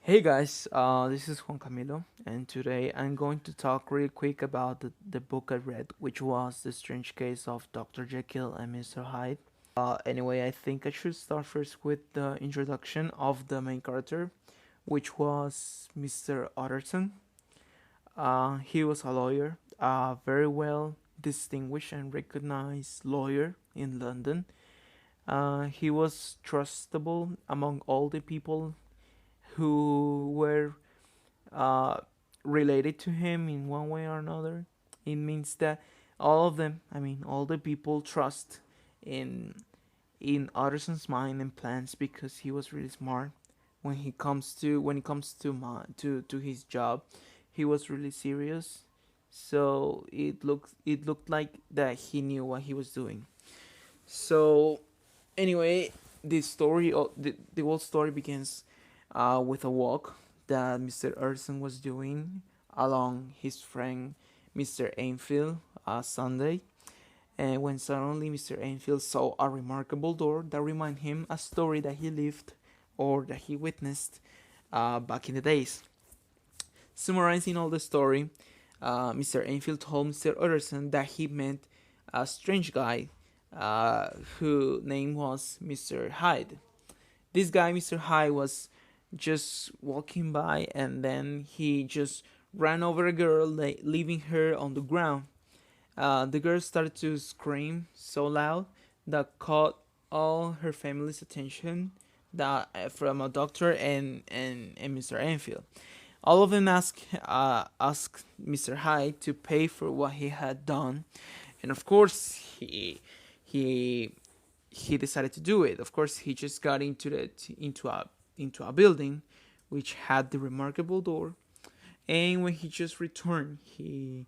Hey guys, this is Juan Camilo, and today I'm going to talk real quick about the book I read, which was The Strange Case of Dr. Jekyll and Mr. Hyde. Anyway, I think I should start first with the introduction of the main character, which was Mr. Utterson. He was a lawyer, a very well distinguished and recognized lawyer in London. He was trustable among all the people who were uh, related to him in one way or another. It means that all of them, I mean, all the people trust in Utterson's mind and plans because he was really smart. When it comes to his job, he was really serious. So it looked like that he knew what he was doing. So anyway, the whole story begins with a walk that Mr. Urson was doing along his friend Mr. Ainfield Sunday, and when suddenly Mr. Ainfield saw a remarkable door that reminded him a story that he lived or that he witnessed back in the days. Summarizing all the story, Mr. Ainfield told Mr. Utterson that he met a strange guy who name was Mr. Hyde. This guy, Mr. Hyde, was just walking by and then he just ran over a girl, leaving her on the ground. The girl started to scream so loud that caught all her family's attention that from a doctor and Mr. Enfield. All of them asked Mr. Hyde to pay for what he had done, and of course he he decided to do it. Of course, he just got into a building which had the remarkable door, and when he just returned, he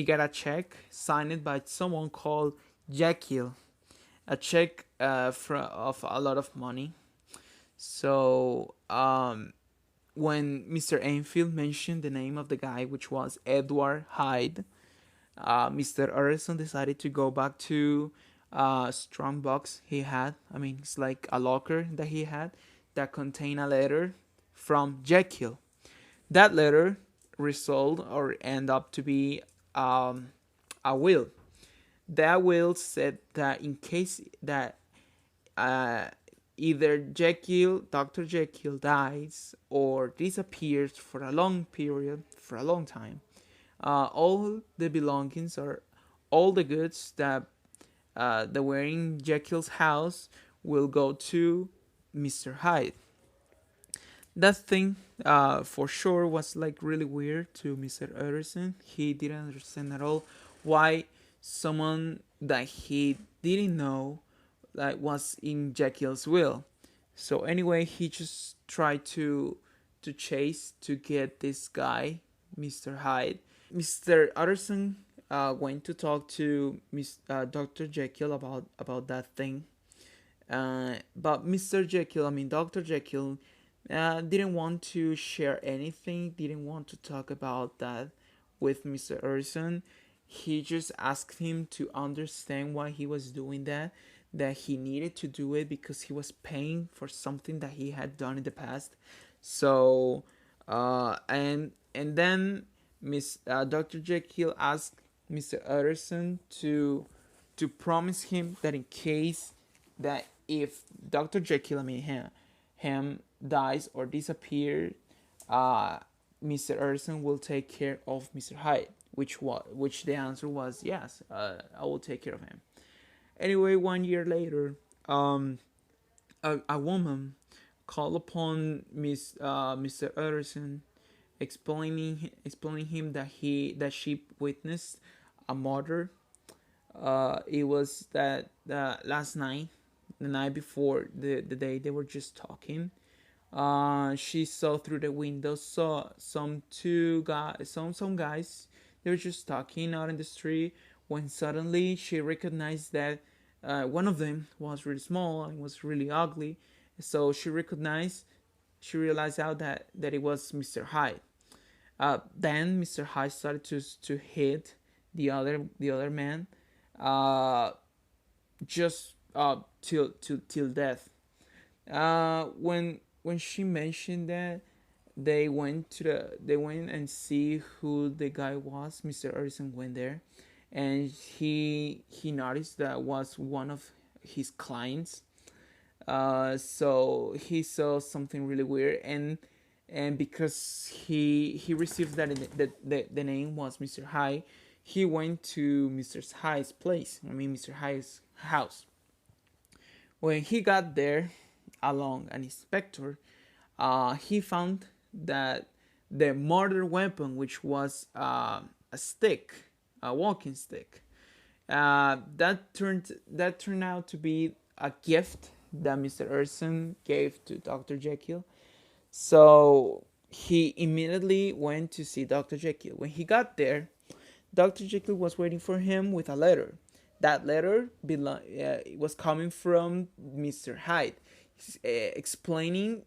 got a check signed by someone called Jekyll, a check of a lot of money. So when Mr. Enfield mentioned the name of the guy, which was Edward Hyde, Mr. Harrison decided to go back to a strong box he had. I mean, it's like a locker that he had that contained a letter from Jekyll. That letter result or end up to be a will. That will said that in case that uh, either Dr. Jekyll dies or disappears for a long period, for a long time, all the belongings or all the goods that were in Jekyll's house will go to Mr. Hyde. That thing, for sure, was like really weird to Mr. Utterson. He didn't understand at all why someone that he didn't know like was in Jekyll's will. So anyway, he just tried to chase to get this guy, Mr. Hyde. Mr. Utterson went to talk to Dr. Jekyll about that thing. But Mr. Jekyll, I mean Dr. Jekyll, didn't want to share anything, didn't want to talk about that with Mr. Urson. He just asked him to understand why he was doing that he needed to do it because he was paying for something that he had done in the past. So, and then Dr. Jekyll asked Mr. Utterson to promise him that in case that if Dr. Jekyll, I mean him dies or disappears, Mr. Urson will take care of Mr. Hyde, which the answer was yes, I will take care of him. Anyway, 1 year later, a woman called upon Mr. Utterson, explaining him that she witnessed a murder. It was that last night, the night before the day they were just talking. She saw through the window, saw some guys. They were just talking out in the street when suddenly she recognized that one of them was really small and was really ugly. So she realized out that it was Mr. Hyde. Then Mr. Hyde started to hit the other man, uh, just till death. When she mentioned that, they went and see who the guy was. Mr. Edison went there, and he noticed that was one of his clients. So he saw something really weird, and because he received that the name was Mr. Hyde, he went to Mr. Hyde's place. I mean, Mr. Hyde's house. When he got there, along an inspector, he found that the murder weapon, which was a stick, a walking stick, that turned out to be a gift that Mr. Urson gave to Dr. Jekyll. So he immediately went to see Dr. Jekyll. When he got there, Dr. Jekyll was waiting for him with a letter. That letter was coming from Mr. Hyde, explaining,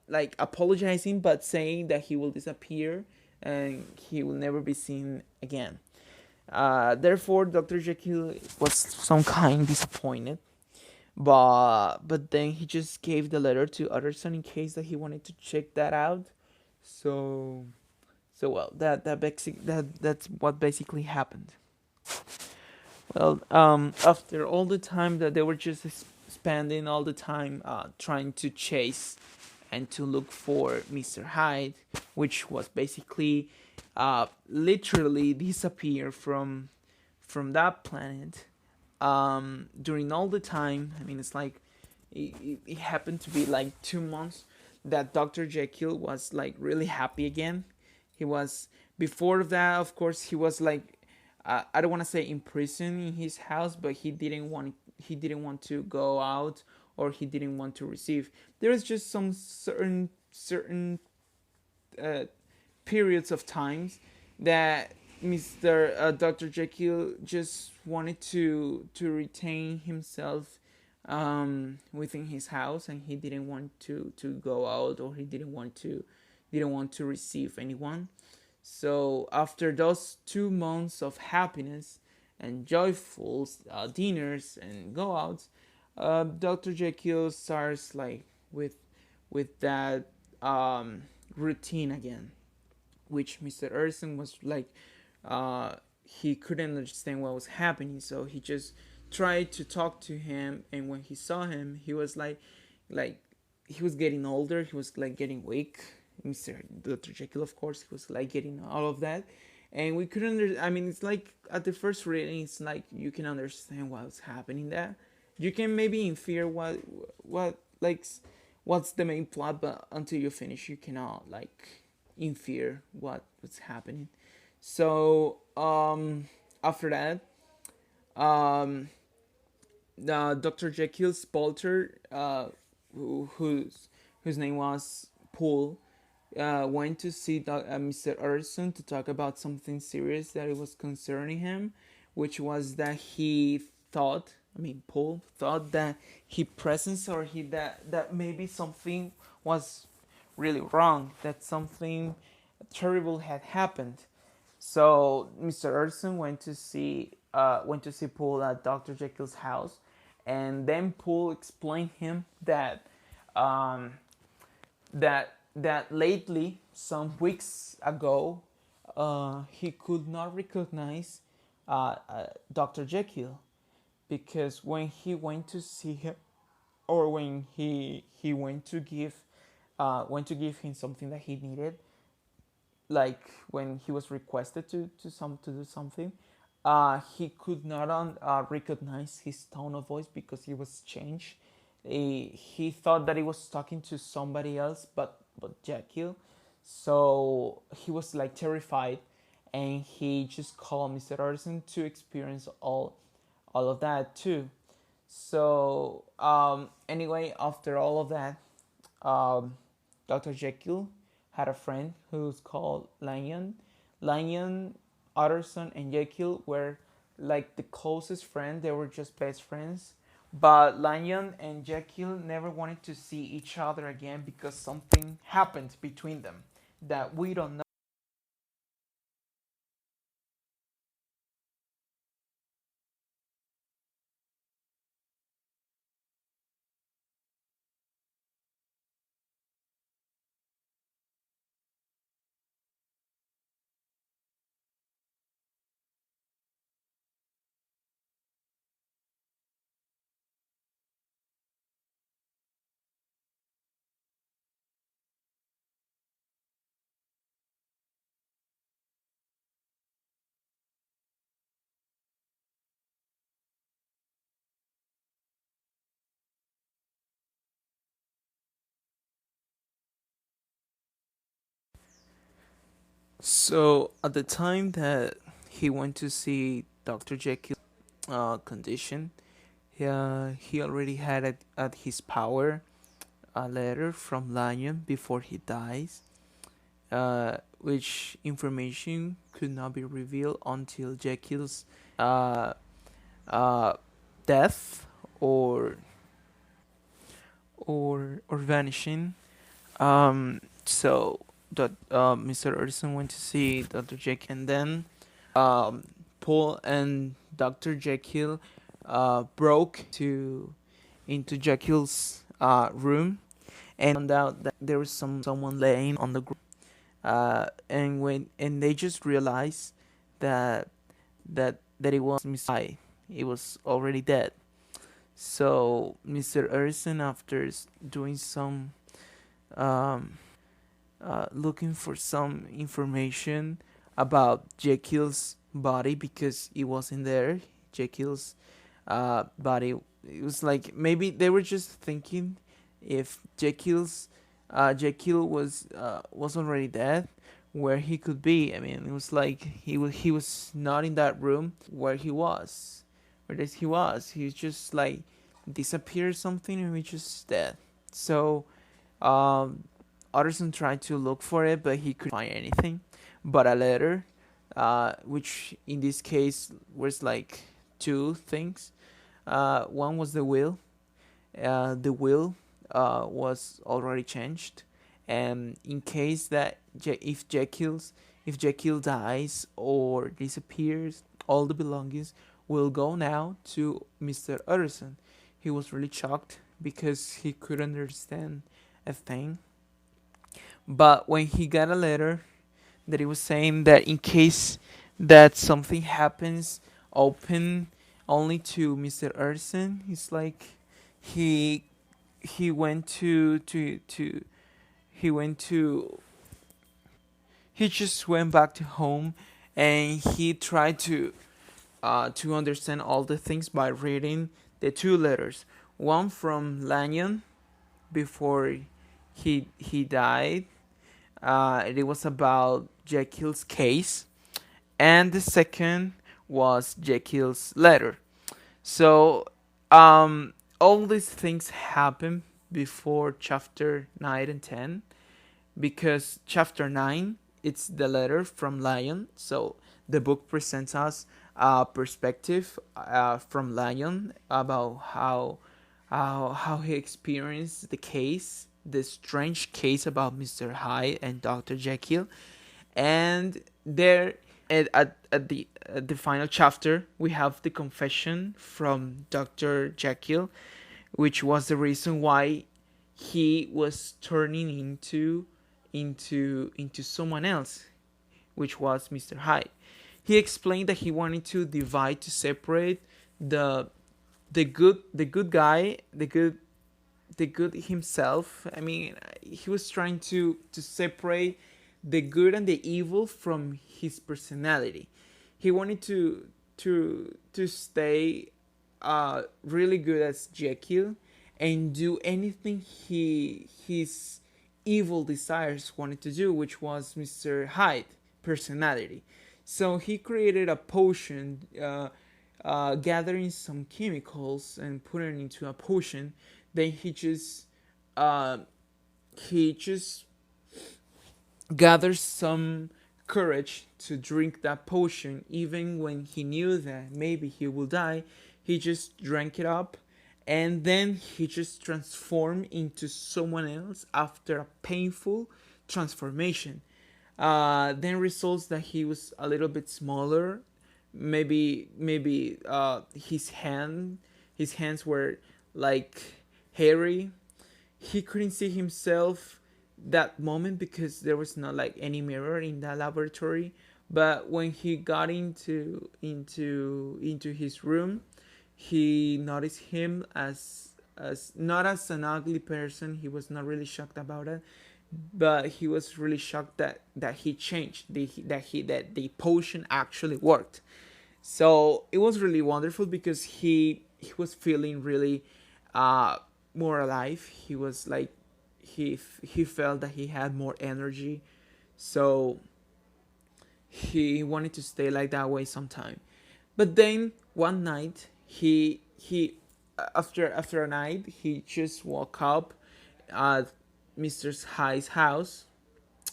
like apologizing, but saying that he will disappear and he will never be seen again. Therefore, Dr. Jekyll was some kind disappointed, but then he just gave the letter to Utterson in case that he wanted to check that out. So well, that's what basically happened. Well, after all the time that they were just spending all the time trying to chase and to look for Mr. Hyde, which was basically literally disappear from that planet. During all the time, I mean, it's like it happened to be like 2 months that Dr. Jekyll was like really happy again. He was before that, of course, he was like I don't want to say in prison in his house, but he didn't want to go out, or he didn't want to receive. There was just some certain uh, periods of times that Mr. Dr. Jekyll just wanted to retain himself within his house, and he didn't want to go out, or he didn't want to receive anyone. So after those 2 months of happiness and joyful dinners and go outs, Dr. Jekyll starts like with that routine again, which Mr. Urson was like, he couldn't understand what was happening, so he just tried to talk to him. And when he saw him, he was like he was getting older. He was like getting weak. Mr. Dr. Jekyll, of course, he was like getting all of that, and we couldn't. I mean, it's like at the first reading, it's like you can understand what's happening there. You can maybe infer what like what's the main plot, but until you finish, you cannot like infer what's happening. So after that, um, Dr. Jekyll's Bolter, whose name was Poole, went to see Mr. Urson to talk about something serious that it was concerning him, which was that he thought, I mean, Paul thought that he presence, or that maybe something was really wrong, that something terrible had happened. So Mr. Urson went to see Paul at Dr. Jekyll's house, and then Paul explained him that um, that lately, some weeks ago, he could not recognize Dr. Jekyll, because when he went to see him, or when he went to give him something that he needed, like when he was requested to do something, he could not recognize his tone of voice because he was changed. He thought that he was talking to somebody else, but Jekyll. So he was like terrified, and he just called Mr. Arson to experience all of that too. So anyway, after all of that, um, Dr. Jekyll had a friend who's called Lanyon. Lanyon, Utterson, and Jekyll were like the closest friend. They were just best friends. But Lanyon and Jekyll never wanted to see each other again because something happened between them that we don't know. So at the time that he went to see Dr. Jekyll's condition, he already had at his power a letter from Lion before he dies, which information could not be revealed until Jekyll's uh, uh, death or or vanishing. So that Mr. Edison went to see Dr. Jekyll, and then Paul and Dr. Jekyll broke to into Jekyll's room and found out that there was someone laying on the ground. And they just realized that that it was Mr. Hyde. He was already dead. So Mr. Edison, after doing some looking for some information about Jekyll's body because it wasn't there. Jekyll's body. It was like maybe they were just thinking if Jekyll was already dead, where he could be. I mean, it was like he was not in that room where he was. Where he was. He was just like disappeared something and he just dead. So um, Utterson tried to look for it, but he couldn't find anything but a letter, which in this case was like two things. One was the will. The will was already changed, and in case that if Jekyll dies or disappears, all the belongings will go now to Mr. Utterson. He was really shocked because he couldn't understand a thing. But when he got a letter that it was saying that in case that something happens, open only to Mr. Erson, he's like he he went to he went to he just went back to home and he tried to understand all the things by reading the two letters, one from Lanyon before he died. It was about Jekyll's case, and the second was Jekyll's letter. So, all these things happen before chapter 9 and 10, because chapter 9 it's the letter from Lion. So the book presents us a perspective from Lion about how he experienced the case, the strange case about Mr. Hyde and Dr. Jekyll. And there at the final chapter we have the confession from Dr. Jekyll, which was the reason why he was turning into someone else, which was Mr. Hyde. He explained that he wanted to divide, to separate the the good guy, the good himself. I mean, he was trying to separate the good and the evil from his personality. He wanted to stay really good as Jekyll and do anything his evil desires wanted to do, which was Mr. Hyde personality. So he created a potion, gathering some chemicals and putting it into a potion. Then uh, he just gathered some courage to drink that potion, even when he knew that maybe he will die. He just drank it up, and then he just transformed into someone else after a painful transformation. Then results that he was a little bit smaller. Maybe his hands were like hairy. He couldn't see himself that moment because there was not like any mirror in that laboratory. But when he got into his room, he noticed him as not as an ugly person. He was not really shocked about it, but he was really shocked that he changed, that the potion actually worked. So it was really wonderful because he was feeling really uh more alive. He was like he felt that he had more energy. So he wanted to stay like that way sometime. But then one night he after a night he just woke up at Mr. Hyde's house,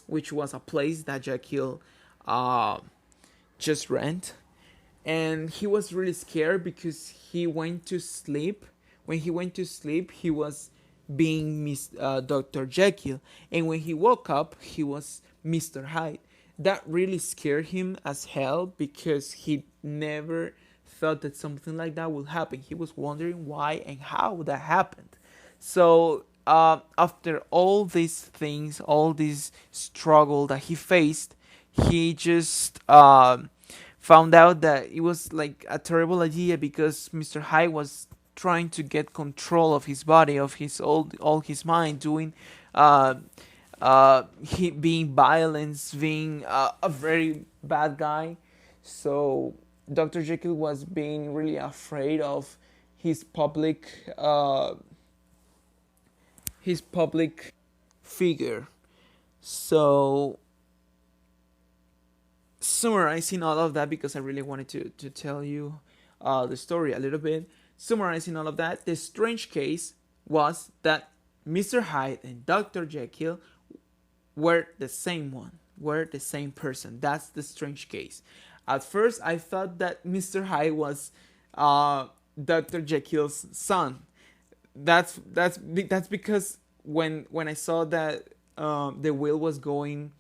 which was a place that Jekyll uh, just rent, and he was really scared because he went to sleep. When he went to sleep, he was being Dr. Jekyll, and when he woke up, he was Mr. Hyde. That really scared him as hell because he never thought that something like that would happen. He was wondering why and how that happened. So after all these things, all this struggle that he faced, he just found out that it was like a terrible idea because Mr. Hyde was trying to get control of his body, of his all his mind, doing uh, he being violence, being a very bad guy. So Dr. Jekyll was being really afraid of his public his public figure. So summarizing all of that, because I really wanted to tell you the story a little bit. Summarizing all of that, the strange case was that Mr. Hyde and Dr. Jekyll were the same one, were the same person. That's the strange case. At first, I thought that Mr. Hyde was Dr. Jekyll's son. That's because when I saw that the will was going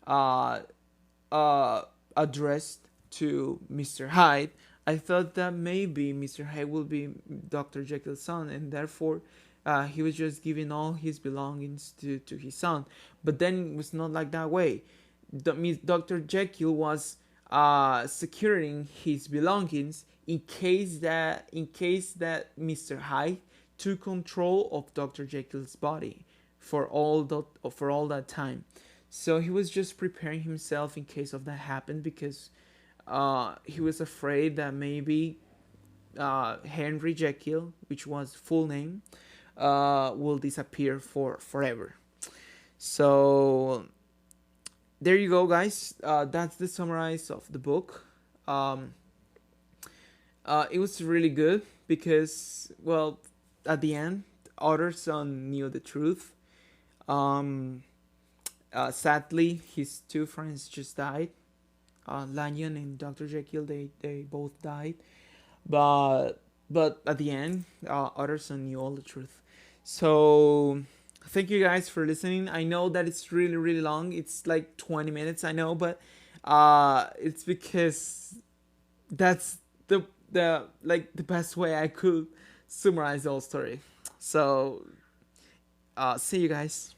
uh, addressed to Mr. Hyde, I thought that maybe Mr. Hyde will be Dr. Jekyll's son, and therefore he was just giving all his belongings to his son. But then it was not like that way. Dr. Jekyll was securing his belongings in case that Mr. Hyde took control of Dr. Jekyll's body for all that time. So he was just preparing himself in case of that happened because he was afraid that maybe Henry Jekyll, which was full name, will disappear for forever. So there you go, guys. That's the summarize of the book. It was really good because, well, at the end, Otter's son knew the truth. Um, Sadly, his two friends just died. Lanyon and Dr. Jekyll, they both died. But at the end, Utterson knew all the truth. So thank you guys for listening. I know that it's really really long. It's like 20 minutes. I know, but it's because that's the best way I could summarize the whole story. So see you guys.